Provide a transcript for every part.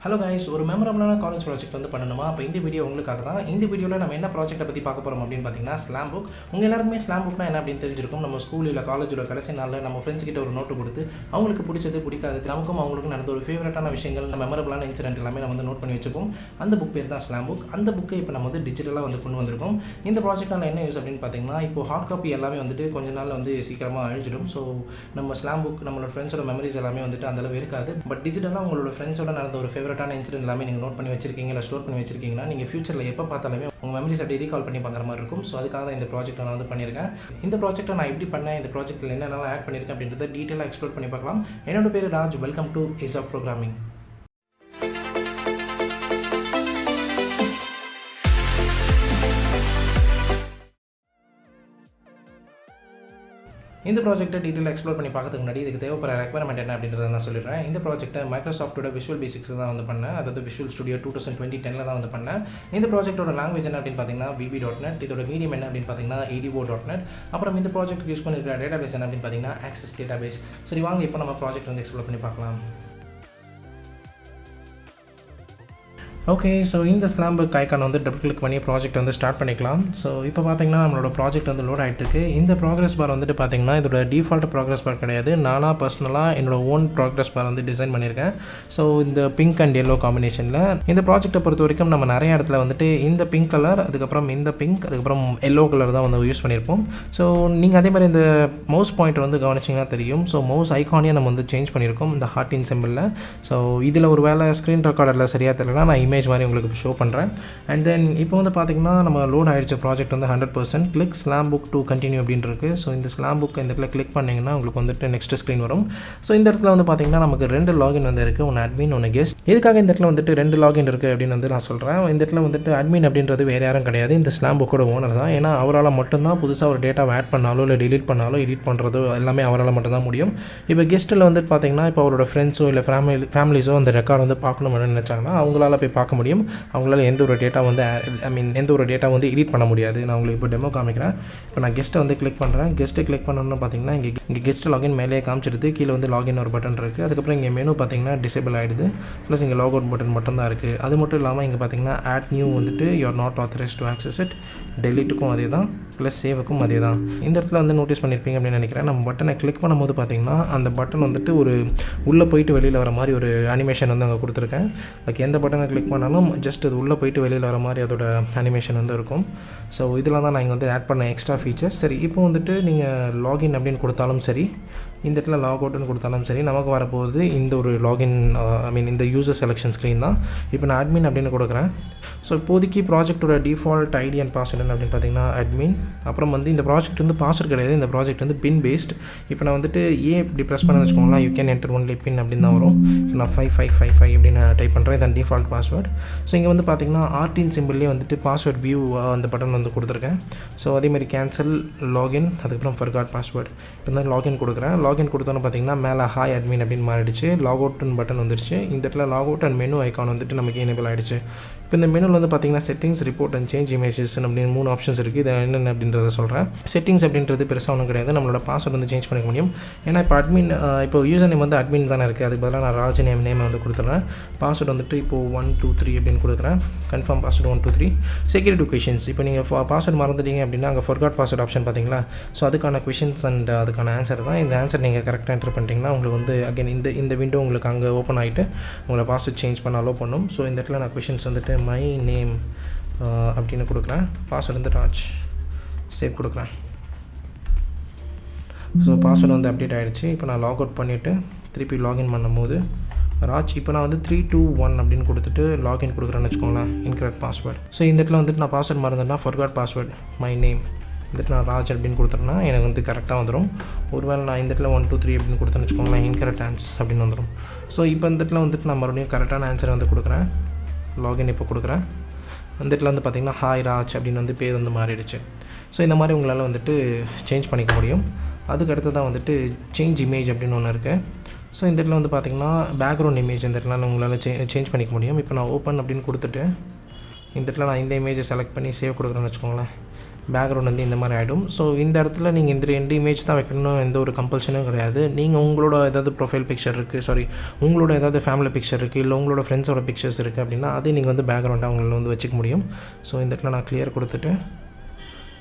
Hello guys, ஒரு மெமரபிளான college project வந்து பண்ணணுமா? அப்போ இந்த வீடியோ உங்களுக்காக தான். இந்த வீடியோவில் நம்ம என்ன ப்ராஜெக்ட்டை பற்றி பார்க்க போகிறோம் அப்படின்னு பார்த்தீங்கன்னா, ஸ்லாம்புக். உங்கள் எல்லாருமே ஸ்லாம்புக்னா என்ன அப்படின்னு தெரிஞ்சிருக்கும். நம்ம ஸ்கூல் இல்லை காலேஜோட கடைசி நாளில் நம்ம ஃப்ரெண்ட்ஸ் கிட்ட ஒரு நோட்டு கொடுத்து அவங்களுக்கு பிடிச்சது பிடிக்காது நமக்கும் அவங்களுக்கும் நடந்த ஒரு ஃபேவரட்டான விஷயங்கள், மெமரபிளான இன்சிடென்ட் எல்லாமே நம்ம வந்து நோட் பண்ணி வச்சுப்போம். அந்த புக் பேர் தான் ஸ்லாம்புக். அந்த புக்கை இப்போ நம்ம வந்து டிஜிட்டலாக வந்து கொண்டு வந்திருக்கோம். இந்த ப்ராஜெக்டால் என்ன யூஸ் அப்படின்னு பார்த்தீங்கன்னா, இப்போ ஹார்ட் காப்பி எல்லாமே வந்துட்டு கொஞ்ச நாளில் வந்து சீக்கிரமாக அழிஞ்சிடும். ஸோ நம்ம ஸ்லாம்புக் நம்மளோட ஃப்ரெண்ட்ஸோட மெமரிஸ் எல்லாமே வந்துட்டு அந்தளவு இருக்காது. பட் டிஜிட்டலாக உங்களோட ஃப்ரெண்ட்ஸோட நடந்த ஒரு ஃபேவரட்டான இன்சிடென்ட் எல்லாமே நீங்கள் நோட் பண்ணி வச்சிருக்கீங்க, இல்லை ஸ்டோர் பண்ணி வச்சிருக்கீங்கன்னா நீங்கள் ஃபியூச்சரில் எப்போ பார்த்தாலுமே உங்கள் மெமரிஸ் அப்படியே ரீகால் பண்ணி பார்க்குற மாதிரி இருக்கும். ஸோ அதுக்காக தான் இந்த ப்ராஜெக்ட்டை நான் வந்து பண்ணியிருக்கேன். இந்த ப்ராஜெக்ட்டை நான் எப்படி பண்ணேன், இந்த ப்ராஜெக்ட்டில் என்னென்னலாம் ஆட் பண்ணியிருக்கேன் அப்படின்றத டீட்டெயிலாக எக்ஸ்ப்ளோர் பண்ணி பார்க்கலாம். என்னோட பேர் Raj. Welcome to is of programming. இந்த ப்ராஜெக்ட்டை டீட்டெயிலாக எக்ஸ்ப்ளோர் பண்ணி பார்க்கறதுக்கு முன்னாடி இதுக்கு தேவைப்படுற ரெக்வயர்மெண்ட் என்ன அப்படின்றத நான் சொல்லிடுறேன். இந்த ப்ராஜெக்ட்டை மைக்ரோசாஃப்ட்டோட விஷுவல் பேசிக்ஸ் தான் வந்து பண்ணேன். அதாவது விஷுவல் ஸ்டுடியோ 2010 தான் வந்து பண்ணேன். இந்த ப்ராஜெக்ட்டோட லாங்குவேஜ் என்ன அப்படின்னு பார்த்தீங்கன்னா VB.NET. இதோட மீடியம் என்ன அப்படின்னு பார்த்தீங்கன்னா ADO.NET. அப்புறம் இந்த ப்ராஜெக்ட் யூஸ் பண்ணிருக்கிற டேட்டாபேஸ் என்ன அப்படின்னு பார்த்தீங்கன்னா ஆக்சஸ் டேட்டாபேஸ். சரி வாங்க இப்போ நம்ம ப்ராஜெக்ட் வந்து எக்ஸ்ப்ளோர் பண்ணி பார்க்கலாம். ஓகே, ஸோ இந்த ஸ்லாம்புக் ஐக்கான் வந்து டபுள் கிளிக் பண்ணி ப்ராஜெக்ட் வந்து ஸ்டார்ட் பண்ணிக்கலாம். ஸோ இப்போ பார்த்தீங்கன்னா நம்மளோட ப்ராஜெக்ட் வந்து லோட் ஆகிட்டு இருக்கு. இந்த ப்ராக்ரஸ் பார் வந்துட்டு பார்த்தீங்கன்னா இதோட டிஃபால்ட் ப்ராக்ரஸ் பார் கிடையாது. நானாக பர்சனலாக என்னோட ஓன் ப்ராக்ரஸ் பார் வந்து டிசைன் பண்ணியிருக்கேன். ஸோ இந்த பிங்க் அண்ட் எல்லோ காம்பினேஷனில் இந்த ப்ராஜெக்ட்டை பொறுத்த வரைக்கும் நம்ம நிறைய இடத்துல வந்துட்டு இந்த பிங்க் கலர், அதுக்கப்புறம் இந்த பிங்க், அதுக்கப்புறம் எல்லோ கலர் தான் வந்து யூஸ் பண்ணியிருப்போம். ஸோ நீங்கள் அதே மாதிரி இந்த மவுஸ் பாயிண்ட் வந்து கவனிச்சிங்கன்னா தெரியும். ஸோ மவுஸ் ஐக்கானே நம்ம வந்து சேஞ்ச் பண்ணியிருக்கோம் இந்த ஹார்ட்டின் சிம்பிளில். ஸோ இதில் ஒரு வேலை ஸ்க்ரீன் ரெக்கார்டரில் சரியாக தெரியலனா நான் இமேஜ் மாதிரி உங்களுக்கு ஷோ பண்ணுறேன். அண்ட் தென் இப்போ வந்து பார்த்திங்கன்னா நம்ம லோட் ஆகிடுச்ச ப்ராஜெக்ட் வந்து 100%. கிளிக் ஸ்லாம்புக் டு கண்டினியூ அப்படின்னு இருக்குது. ஸோ இந்த ஸ்லாம்புக் இந்த இடத்துல கிளிக் பண்ணிங்கன்னா உங்களுக்கு வந்துட்டு நெக்ஸ்ட் ஸ்க்ரீன் வரும். ஸோ இந்த இடத்துல வந்து பார்த்திங்கன்னா நமக்கு 2 லாகின் வந்து இருக்குது. ஒன்று அட்மின், ஒன்று கெஸ்ட். இதுக்காக இந்த இடத்துல வந்துட்டு 2 லாகின் இருக்குது அப்படின்னு வந்து நான் சொல்கிறேன். இந்த இடத்துல வந்துட்டு அட்மின் அப்படின்றது வேறு யாரும் கிடையாது, இந்த ஸ்லாம்புக்கோட ஓனர் தான். ஏன்னா அவரால் மட்டும்தான் புதுசாக ஒரு டேட்டாவை ஆட் பண்ணாலோ இல்லை டிலீட் பண்ணாலோ எடிட் பண்ணுறதோ எல்லாமே அவரால் மட்டும்தான் முடியும். இப்போ கெஸ்ட்டில் வந்துட்டு பார்த்திங்கன்னா இப்போ அவரோட ஃப்ரெண்ட்ஸோ இல்லை ஃபேமிலிஸோ அந்த ரெக்கார்ட் வந்து பார்க்கணும்னு நினச்சாங்கன்னா அவங்களால போய் பார்க்க முடியும். அவங்களால எந்த ஒரு டேட்டா வந்து எந்த ஒரு டேட்டா வந்து எடிட் பண்ண முடியாது. நான் உங்களுக்கு இப்போ டெமோ காமிக்கிறேன். இப்போ நான் கெஸ்ட்டை வந்து கிளிக் பண்ணுறேன். கெஸ்ட்டை கிளிக் பண்ணணும்னு பார்த்தீங்கன்னா இங்கே கெஸ்ட் லாகின் மேலே காமிச்சிடுது. கீழே வந்து லாகின் ஒரு பட்டன் இருக்குது. அதுக்கப்புறம் இங்கே மெனு பார்த்தீங்கன்னா டிசேபிள் ஆகிடுது. ப்ளஸ் இங்கே லாக் அவுட் பட்டன் மட்டும் தான் இருக்குது. அது மட்டும் இல்லாமல் இங்கே பார்த்தீங்கன்னா ஆட் நியூ வந்துட்டு you're not authorized to access it. டெலிட்டுக்கும் அதே தான், ப்ளஸ் சேவுக்கும் அதே தான். இந்த இடத்துல வந்து நோட்டீஸ் பண்ணியிருப்பீங்க அப்படின்னு நினைக்கிறேன். நம்ம பட்டனை கிளிக் பண்ணும்போது பார்த்தீங்கன்னா அந்த பட்டன் வந்துட்டு ஒரு உள்ளே போயிட்டு வெளியில் வர மாதிரி ஒரு அனிமேஷன் வந்து அங்கே கொடுத்துருக்கேன். லைக் எந்த பட்டனை கிளிக் பண்ணாலும் ஜஸ்ட் அது உள்ளே போயிட்டு வெளியில் வர மாதிரி அதோட அனிமேஷன் வந்து இருக்கும். ஸோ இதெல்லாம் தான் நான் இங்கே வந்து ஆட் பண்ண எக்ஸ்ட்ரா ஃபீச்சர்ஸ். சரி, இப்போ வந்துட்டு நீங்கள் லாகின் அப்படின்னு கொடுத்தாலும் சரி, இந்த இடத்துல லாக் அவுட்னு கொடுத்தாலும் சரி, நமக்கு வரப்போகுது இந்த ஒரு லாகின் இந்த யூசர் செலெக்ஷன் ஸ்க்ரீன் தான். இப்போ நான் அட்மின் அப்படின்னு கொடுக்குறேன். ஸோ இப்போதைக்கு ப்ராஜெக்டோட டிஃபால்ட் ஐடி அண்ட் பாஸ்வேர்டு அப்படின்னு பார்த்தீங்கன்னா அட்மின். அப்புறம் வந்து இந்த ப்ராஜெக்ட் வந்து பாஸ்வேர்டு கிடையாது, இந்த ப்ராஜெக்ட் வந்து பின் பேஸ்ட். இப்போ நான் வந்துட்டு இப்படி ப்ரெஸ் பண்ண வச்சுக்கோங்களேன், யூ கேன் என்டர் ஒன்லி பின் அப்படின்னு தான் வரும். இப்போ நான் 5555 அப்படின்னு டைப் பண்ணுறேன். இதான் டிஃபால்ட் பாஸ்வேர்டு. ஸோ இங்கே வந்து பார்த்தீங்கன்னா ஆர்டின் சிம்பிள்லேயே வந்துட்டு பாஸ்வேர்ட் வியூ அந்த பட்டன் வந்து கொடுத்துருக்கேன். ஸோ அதேமாதிரி கேன்சல், லாகின், அதுக்கப்புறம் ஃபர்காட் பாஸ்வேர்டு. இப்போ தான் லாகின் கொடுக்குறேன். லாகின் கொடுத்தோன்னு பார்த்தீங்கன்னா மேலே ஹாய் அட்மின் அப்படின்னு மாறிடுச்சு. லாக் அவுட்னு பட்டன் வந்துருச்சு. இந்த இடத்துல log out and menu icon வந்துட்டு நமக்கு எனேபிள் ஆகிடுச்சு. இப்போ இந்த மெனுவில் வந்து பார்த்தீங்கன்னா settings, report and change images அப்படின்னு 3 ஆப்ஷன்ஸ் இருக்குது. இது என்னென்ன அப்படின்றத சொல்கிறேன். செட்டிங்ஸ் அப்படின்றது பெருசாக ஒன்றும் கிடையாது. நம்மளோட பாஸ்வேர்டு வந்து சேஞ்ச் பண்ணிக்க முடியும். ஏன்னா இப்போ அட்மின் இப்போ யூசர் நேம் வந்து அட்மின் தானே இருக்குது. அதுக்கு பதிலாக நான் ராஜ் நேம் வந்து கொடுத்துட்றேன். பாஸ்வேர்டு வந்துட்டு இப்போது 123 அப்படின்னு கொடுக்குறேன். Confirm password 123. Security questions. இப்போ நீங்கள் பாஸ்வேர்டு மறந்துட்டீங்க அப்படின்னா அங்கே ஃபர்காட் பாஸ்வேர்டு ஆப்ஷன் பார்த்தீங்களா. ஸோ அதுக்கான கொஷின்ஸ் அண்ட் அதுக்கான ஆன்சர் தான். இந்த ஆன்சர் நீங்கள் கரெக்டாக என்டர் பண்ணிட்டீங்கன்னா உங்களுக்கு வந்து அகைன் இந்த விண்டோ உங்களுக்கு அங்கே ஓப்பன் ஆகிட்டு உங்களை பாஸ்வேர்ட் சேஞ்ச் பண்ண அலோ பண்ணும். ஸோ இந்த இடத்துல நான் கொஷின்ஸ் வந்துட்டு மை நேம் அப்படின்னு கொடுக்குறேன். பாஸ்வேர்டு வந்து ராஜ், சேவ் கொடுக்குறேன். ஸோ பாஸ்வேர்டு வந்து அப்டேட் ஆகிடுச்சு. இப்போ நான் லாக் அவுட் பண்ணிவிட்டு திருப்பி லாகின் பண்ணும்போது ராஜ், இப்போ நான் வந்து 321 அப்படின்னு கொடுத்துட்டு லாகின் கொடுக்குறேன்னு வச்சுக்கோங்களேன். Incorrect password. ஸோ இந்த இடத்துல வந்துட்டு நான் பாஸ்வேர்டு மறந்துட்டேன்னா ஃபர்காட் பாஸ்வேர்டு மை நேம் வந்துட்டு நான் ராஜ் அப்படின்னு கொடுத்துட்டேன்னா எனக்கு வந்து கரெக்டாக வந்துடும். ஒருவேளை நான் இந்த இடத்துல 123 அப்படின்னு கொடுத்தேன்னு வச்சுக்கோங்களேன், இன்கரெக்ட் ஆன்சர் அப்படின்னு வந்துடும். ஸோ இப்போ இந்த இடத்துல வந்துட்டு நான் மறுபடியும் கரெக்டான ஆன்சர் வந்து கொடுக்குறேன். லாகின் இப்போ கொடுக்குறேன். அந்த இடத்துல வந்து பார்த்திங்கன்னா ஹாய் ராஜ் அப்படின்னு வந்து பேர் வந்து மாறிடுச்சு. ஸோ இந்த மாதிரி உங்களால் வந்துட்டு சேஞ்ச் பண்ணிக்க முடியும். அதுக்கு அடுத்து தான் வந்துட்டு சேஞ்ச் இமேஜ் அப்படின்னு ஒன்று இருக்குது. ஸோ இந்த இடத்துல வந்து பார்த்திங்கன்னா பேக்ரவுண்ட் இமேஜ் இந்த இடத்துல உங்களால் சேஞ்ச் பண்ணிக்க முடியும். இப்போ நான் ஓப்பன் அப்படின்னு கொடுத்துட்டு இந்த இடத்துல நான் இந்த இமேஜை செலக்ட் பண்ணி சேவ் கொடுக்குறேன்னு வச்சுக்கோங்களேன். பேக்ரவுண்ட் வந்து இந்த மாதிரி ஆகிடும். ஸோ இந்த இடத்துல நீங்கள் இந்த 2 இமேஜ் தான் வைக்கணும், எந்த ஒரு கம்பல்ஷனும் கிடையாது. நீங்கள் உங்களோட ஏதாவது ப்ரொஃபைல் பிக்சர் இருக்குது, உங்களோட ஏதாவது ஃபேமிலி பிக்சர் இருக்குது, இல்லை உங்களோட ஃப்ரெண்ட்ஸோட பிக்சர்ஸ் இருக்குது அப்படின்னா அதே நீங்கள் வந்து பேக்ரவுண்டாக அவங்கள வந்து வச்சுக்க முடியும். ஸோ இந்த இடத்துல நான் கிளியர் கொடுத்துட்டு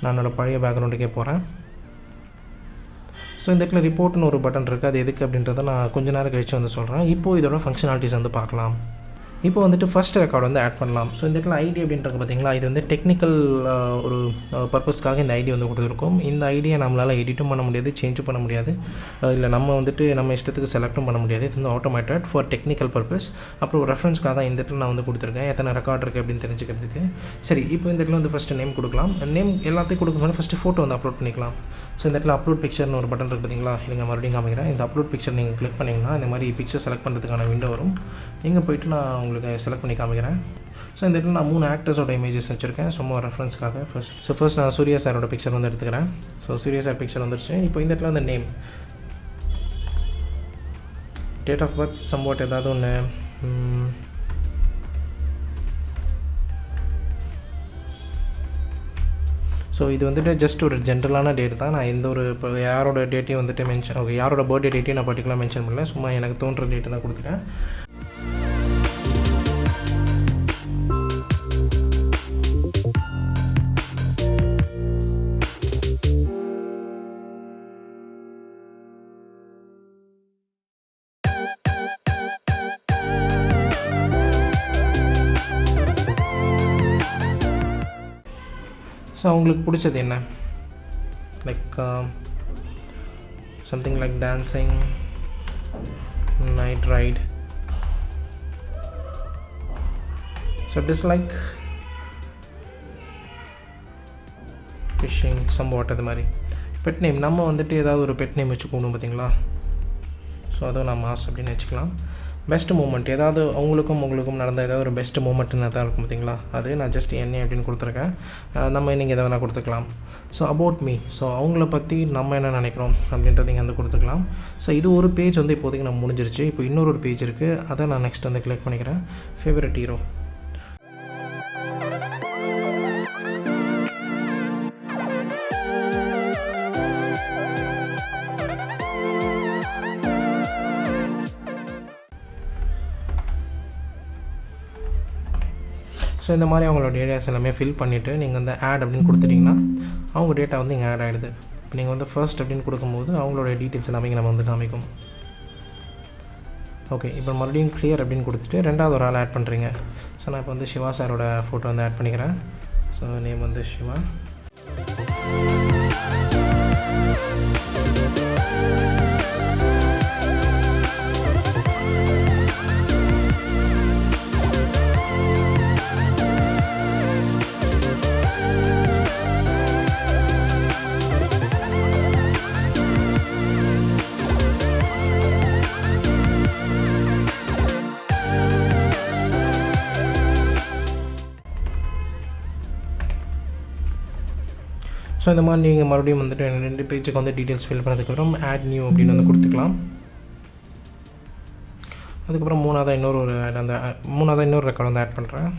நான் என்னோடய பழைய பேக்ரவுண்டுக்கே போகிறேன். ஸோ இந்த இடத்துல ரிப்போர்ட்னு ஒரு பட்டன் இருக்குது, அது எதுக்கு அப்படின்றத நான் கொஞ்சம் நேரம் கழித்து வந்து சொல்கிறேன். இப்போது இதோட ஃபங்க்ஷனாலிட்டிஸ் வந்து பார்க்கலாம். இப்போ வந்துட்டு ஃபஸ்ட் ரெக்கார்டு வந்து ஆட் பண்ணலாம். ஸோ இந்த இடத்துல ஐடி அப்படின்றது பார்த்திங்களா, இது வந்து டெக்னிக்கல் ஒரு பர்பஸ்க்காக இந்த ஐடி வந்து கொடுத்துருக்கோம். இந்த ஐடியை நம்மளால் எடிட்டும் பண்ண முடியாது, சேஞ்சும் பண்ண முடியாது, இல்லை நம்ம வந்துட்டு நம்ம இஷ்டத்துக்கு செலக்டும் பண்ண முடியாது. இது வந்து ஆட்டோமேட்டட் ஃபார் டெக்னிக்கல் பர்பஸ். அப்புறம் ரெஃபரன்ஸ்க்காக தான் இந்த இடத்துல நான் வந்து கொடுத்துருக்கேன், எத்தனை ரெக்கார்ட் இருக்குது அப்படின்னு தெரிஞ்சுக்கிறதுக்கு. சரி, இப்போ இந்த இடத்துல வந்து ஃபஸ்ட்டு நேம் கொடுக்கலாம். நேம் எல்லாத்தையும் கொடுக்கணும். ஃபஸ்ட்டு ஃபோட்டோ வந்து அப்லோட் பண்ணிக்கலாம். ஸோ இந்த இடத்துல அப்லோட் பிக்சர்னு ஒரு பட்டன் இருக்குது பார்த்தீங்களா, நீங்கள் மறுபடியும் காமிக்கிறேன். இந்த அப்லோட் பிக்சர் நீங்கள் கிளிக் பண்ணிங்கன்னா இந்த மாதிரி பிக்சர் செலக்ட் பண்ணுறதுக்கான விண்டோ வரும். நீங்கள் போய்ட்டு நான் உங்களுக்கு செலக்ட் பண்ணி காமிக்கிறேன். ஸோ இந்த இடத்துல நான் 3 ஆக்டர்ஸோட இமேஜஸ் வச்சுருக்கேன் சும்மா ரெஃபரன்ஸ்க்காக. ஃபர்ஸ்ட் நான் சூர்யா சாரோட பிக்சர் வந்து எடுத்துக்கிறேன். ஸோ சூர்யா சார் பிக்சர் வந்துருச்சு. இப்போ இந்த இடத்துல அந்த name, date of birth somewhat ஏதாவது ஒன்று, ஸோ இது வந்துட்டு ஜஸ்ட் ஒரு ஜென்ரலான டேட் தான். நான் எந்த ஒரு இப்போ யாரோட டேட்டையும் வந்துட்டு யாரோட பர்த்டே டேட்டையும் நான் பர்டிகுலராக மென்ஷன் பண்ணல, சும்மா எனக்கு தோன்ற டேட்டு தான் கொடுத்துட்டேன். ஸோ அவங்களுக்கு பிடிச்சது என்ன, like something like dancing, night right. So dislike fishing somewhat, அது மாதிரி. பெட் நேம் நம்ம வந்துட்டு ஏதாவது ஒரு பெட் நேம் வச்சுக்கணும் பார்த்தீங்களா. ஸோ அதுவும் நான் மாஸ் அப்படின்னு வச்சுக்கலாம். பெஸ்ட் மூமெண்ட், ஏதாவது உங்களுக்கும் நடந்த ஏதாவது ஒரு பெஸ்ட் மூமெண்ட்னு தான் இருக்கும் பார்த்தீங்களா, அது நான் ஜஸ்ட் என்ன அப்படின்னு கொடுத்துருக்கேன். நம்ம நீங்கள் எதை வேணால் கொடுத்துக்கலாம். ஸோ அபவுட் மீ, ஸோ அவங்கள பற்றி நம்ம என்ன நினைக்கிறோம் அப்படின்றத இங்கே வந்து கொடுத்துக்கலாம். ஸோ இது ஒரு பேஜ் வந்து இப்போதைக்கு நம்ம முடிஞ்சிருச்சு. இப்போ இன்னொரு பேஜ் இருக்குது, அதை நான் நெக்ஸ்ட் வந்து கிளிக் பண்ணிக்கிறேன். Favourite hero. ஸோ இந்த மாதிரி அவங்களோட டேட்டாஸ் எல்லாமே ஃபில் பண்ணிவிட்டு நீங்கள் வந்து ஆட் அப்படின்னு கொடுத்துட்டிங்கன்னா அவங்க டேட்டா வந்து இங்கே ஆட் ஆகிடுது. இப்போ நீங்கள் வந்து ஃபர்ஸ்ட் அப்படின்னு கொடுக்கும்போது அவங்களோட டீட்டெயில்ஸ் எல்லாமே நம்ம வந்து காமிக்கும். ஓகே, இப்போ மறுபடியும் கிளியர் அப்படின்னு கொடுத்துட்டு ரெண்டாவது ஒரு ஆள் ஆட் பண்ணுறீங்க. ஸோ நான் இப்போ வந்து சிவா சாரோட ஃபோட்டோ வந்து ஆட் பண்ணிக்கிறேன். ஸோ நேம் வந்து சிவா. ஸோ இந்த மாதிரி நீங்கள் மறுபடியும் வந்துட்டு 2 பேஜுக்கு வந்து டீட்டெயில்ஸ் ஃபில் பண்ணதுக்கப்புறம் ஆட் நியூ அப்படின்னு வந்து கொடுத்துக்கலாம். அதுக்கப்புறம் மூணாவதாக இன்னொரு ரெக்கார்ட் வந்து ஆட் பண்ணுறேன்.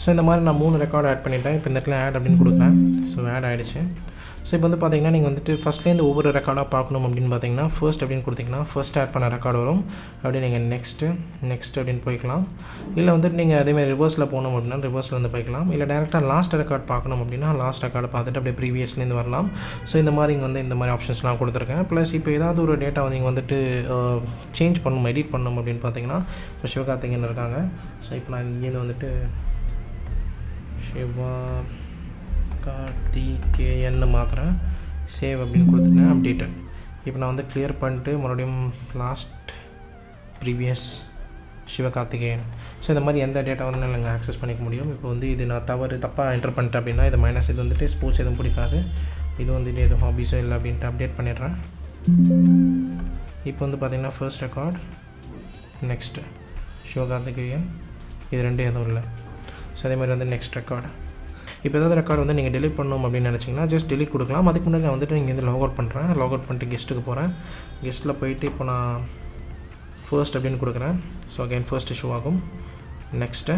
ஸோ இந்த மாதிரி நான் 3 ரெக்கார்டு ஆட் பண்ணிட்டேன். இப்போ இந்த இடத்துல ஆட் அப்படின்னு கொடுக்குறேன். ஸோ ஆட் ஆகிடுச்சு. ஸோ இப்போ வந்து பார்த்தீங்கன்னா நீங்கள் வந்துட்டு ஃபஸ்ட்லேருந்து ஒவ்வொரு ரெக்கார்டாக பார்க்கணும் அப்படின்னு பார்த்தீங்கன்னா ஃபர்ஸ்ட் அப்படின்னு கொடுத்திங்கன்னா ஃபர்ஸ்ட் ஆட் பண்ண ரெக்கார்டு வரும். அப்படியே நீங்கள் நெக்ஸ்ட்டு அப்படின்னு போய்க்கலாம். இல்லை வந்துட்டு நீங்கள் அதேமாதிரி ரிவர்ஸில் போகணும் அப்படின்னா ரிவர்ஸில் வந்து போய்க்கலாம். இல்லை டேரெக்டாக லாஸ்ட் ரெக்கார்ட் பார்க்கணும் அப்படின்னா லாஸ்ட் ரெக்கார்டை பார்த்துட்டு அப்படியே ப்ரீவியஸ்லேருந்து வரலாம். ஸோ இந்த மாதிரி இங்கே வந்து இந்த மாதிரி ஆப்ஷன்ஸ்லாம் கொடுத்துருக்கேன். ப்ளஸ் இப்போ ஏதாவது ஒரு டேட்டா வந்து நீங்கள் வந்துட்டு சேஞ்ச் பண்ணணும், எடிட் பண்ணணும் அப்படின்னு பார்த்தீங்கன்னா இப்போ சிவகார்த்திகேயன் இருக்காங்க. ஸோ இப்போ நான் இங்கேருந்து வந்துட்டு சிவா கார்த்திகேயன் மாத்திரம் சேவ் அப்படின்னு கொடுத்துட்டேன். அப்டேட்டட். இப்போ நான் வந்து கிளியர் பண்ணிட்டு மறுபடியும் லாஸ்ட் ப்ரீவியஸ் சிவகார்த்திகேயன். ஸோ இந்த மாதிரி எந்த டேட்டா வந்து நாங்கள் ஆக்சஸ் பண்ணிக்க முடியும். இப்போ வந்து இது நான் தப்பாக என்டர் பண்ணிட்டேன் அப்படின்னா இது மைனஸ், இது வந்துட்டு ஸ்போர்ட்ஸ் எதுவும் பிடிக்காது. இது வந்துட்டு எதுவும் ஹாபீஸோ இல்லை அப்படின்ட்டு அப்டேட் பண்ணிடுறேன். இப்போ வந்து பார்த்திங்கன்னா ஃபர்ஸ்ட் ரெக்கார்ட், நெக்ஸ்ட்டு சிவகார்த்திகேயன், இது ரெண்டும் எதுவும் இல்லை. ஸோ அதே மாதிரி வந்து நெக்ஸ்ட் ரெக்கார்டு. இப்போ ஏதாவது ரெக்கார்டு வந்து நீங்கள் டெலிட் பண்ணணும் அப்படின்னு நினச்சிங்கன்னா ஜஸ்ட் டெலிட் கொடுக்கலாம். அதுக்கு முன்னாடி நான் வந்துட்டு நீங்கள் வந்து லாக் அவுட் பண்ணுறேன். லாக் அவுட் பண்ணிட்டு கெஸ்ட்டுக்கு போகிறேன். கெஸ்ட்டில் போயிட்டு இப்போ நான் ஃபர்ஸ்ட் அப்படின்னு கொடுக்குறேன். ஸோ அகைன் ஃபர்ஸ்ட் இஷ்யூ ஆகும். நெக்ஸ்ட்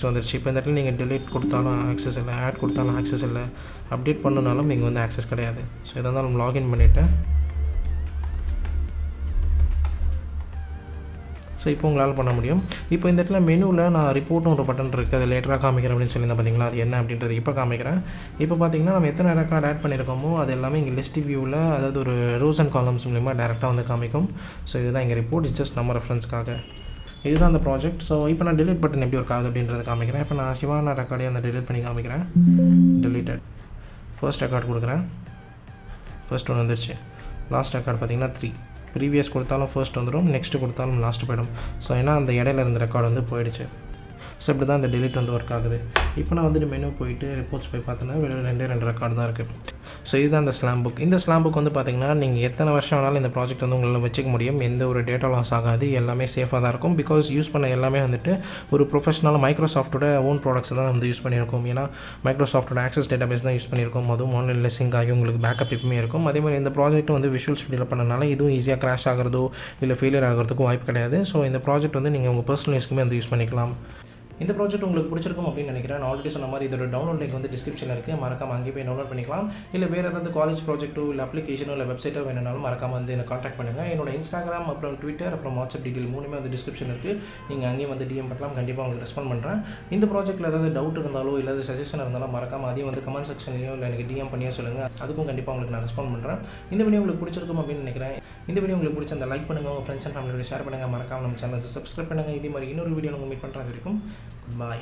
வந்துடுச்சு. இப்போ இந்த இடத்துல நீங்கள் டெலிட் கொடுத்தாலும் ஆக்சஸ் இல்லை, ஆட் கொடுத்தாலும் ஆக்சஸ் இல்லை, அப்டேட் பண்ணனாலும் இங்கே வந்து ஆக்சஸ் கிடையாது. ஸோ இதை தான் நம்ம லாகின் பண்ணிவிட்டேன். ஸோ இப்போ உங்களால் பண்ண முடியும். இப்போ இந்த இடத்துல மெனுவில் நான் ரிப்போர்ட்னு ஒரு பட்டன் இருக்குது, அது லேட்டராக காமிக்கிறேன் அப்படின்னு சொல்லியிருந்தேன் பார்த்தீங்களா, அது என்ன அப்படின்றது இப்போ காமிக்கிறேன். இப்போ பார்த்தீங்கன்னா நம்ம எத்தனை ரெக்கார்ட் ஆட் பண்ணியிருக்கோமோ அது எல்லாமே இங்கே லிஸ்ட் வியூவில், அதாவது ஒரு ரோஸ் அண்ட் காலம்ஸ் மூலிமா டேரெக்டாக வந்து காமிக்கும். ஸோ இதுதான் இங்கே ரிப்போர்ட், ஜஸ்ட் நம்ம ரெஃபரன்ஸ்க்காக. இதுதான் அந்த ப்ராஜெக்ட். ஸோ இப்போ நான் டெலிட் பட்டன் எப்படி ஒர்க் ஆகுது அப்படின்றத காமிக்கிறேன். இப்போ நான் சிவானா ரெக்கார்டே அந்த டெலிட் பண்ணி காமிக்கிறேன். டெலிட்டட். ஃபர்ஸ்ட் ரெக்கார்ட் கொடுக்குறேன். ஃபர்ஸ்ட் ஒன்று வந்துருச்சு. லாஸ்ட் ரெக்கார்டு பார்த்தீங்கன்னா 3. ப்ரீவியஸ் கொடுத்தாலும் ஃபர்ஸ்ட் வந்துடும், நெக்ஸ்ட்டு கொடுத்தாலும் லாஸ்ட் போய்டும். ஸோ ஏன்னா அந்த இடையில இருந்த ரெக்கார்டு வந்து போயிடுச்சு. ஸோ இப்படி தான் இந்த டெலிட் வந்து ஒர்க் ஆகுது. இப்போ நான் வந்துட்டு மெனு போயிட்டு ரிப்போர்ட்ஸ் போய் பார்த்தோன்னா வெறும் 2 ரெக்கார்டு தான் இருக்குது. ஸோ இதுதான் அந்த ஸ்லாம்புக். இந்த ஸ்லாம்புக் வந்து பார்த்திங்கன்னா நீங்கள் எத்தனை வருஷம் ஆனாலும் இந்த ப்ராஜெக்ட் வந்து உங்களால் வச்சுக்க முடியும். எந்த ஒரு டேட்டா லாஸ் ஆகாது, எல்லாமே சேஃபாக தான் இருக்கும். பிகாஸ் யூஸ் பண்ண எல்லாமே வந்துட்டு ஒரு ப்ரொஃபஷனல் மைக்ரோசாஃப்ட்டோட ஓன் ப்ராடக்ட்ஸ் தான் வந்து யூஸ் பண்ணியிருக்கோம். ஏன்னா மைக்ரோசாஃப்ட்டோட ஆக்சஸ் டேட்டா பேஸ் தான் யூஸ் பண்ணியிருக்கோம். அதுவும் ஆன்லைனில் சிங்க் ஆகி உங்களுக்கு பேக்கப் எப்பவுமே இருக்கும். அதே மாதிரி இந்த ப்ராஜெக்ட் வந்து விஷுவல் ஸ்டுடியோவில் பண்ணனால இதுவும் ஈஸியாக கிராஷ் ஆகிறதோ இல்லை ஃபெயிலியர் ஆகிறதுக்கும் வாய்ப்பு கிடையாது. ஸோ இந்த ப்ராஜெக்ட் வந்து நீங்கள் உங்கள் பர்சனல் யூஸ்க்குமே வந்து யூஸ் பண்ணிக்கலாம். இந்த ப்ராஜெக்ட் உங்களுக்கு பிடிச்சிருக்கும் அப்படின்னு நினைக்கிறேன். நான் ஆல்ரெடி சொன்ன மாதிரி இதோட டவுன்லோட் லிங்க் வந்து டிஸ்கிரிப்ஷனில் இருக்குது. மறக்காம அங்கே போய் டவுன்லோட் பண்ணிக்கலாம். இல்லை வேறு ஏதாவது காலேஜ் ப்ராஜெக்ட்டோ இல்லை அப்ளிகேஷனோ இல்லை வெப்சைட்டோ வேணுனாலும் மறக்காம வந்து எனக்கு காண்டாக்ட் பண்ணுங்கள். என்னோட இன்ஸ்டாகிராம் அப்புறம் ட்விட்டர் அப்புறம் வாட்ஸ்அப் டீட்டெயில் 3மே வந்து டிஸ்கிரிப்ஷன் இருக்குது. நீங்கள் அங்கேயும் வந்து டிஎம் பண்ணலாம். கண்டிப்பாக உங்களுக்கு ரெஸ்பாண்ட் பண்ணுறேன். இந்த ப்ராஜெக்ட்டில் ஏதாவது டவுட் இருந்தாலோ இல்லை சஜஷன் இருந்தாலும் மறக்காம அதையும் வந்து கமெண்ட் செக்ஷன்லையோ இல்லை எனக்கு டிஎம் பண்ணியோ சொல்லுங்கள். அதுக்கும் கண்டிப்பாக உங்களுக்கு நான் ரெஸ்பாண்ட் பண்ணுறேன். இந்த வீடியோ உங்களுக்கு பிடிச்சிருக்கும் அப்படின்னு நினைக்கிறேன். இந்த வீடியோ உங்களுக்கு பிடிச்ச அந்த லைக் பண்ணுங்கள், உங்கள் ஃப்ரெண்ட்ஸ் அண்ட் ஃபேமிலியோட ஷேர் பண்ணுங்கள். மறக்காம நம்ம சேனலை சப்ஸ்கிரைப் பண்ணுங்கள். இதே மாதிரி இன்னொரு வீடியோ உங்களுக்கு மீட் பண்ணுறது வரைக்கும் குட் பை.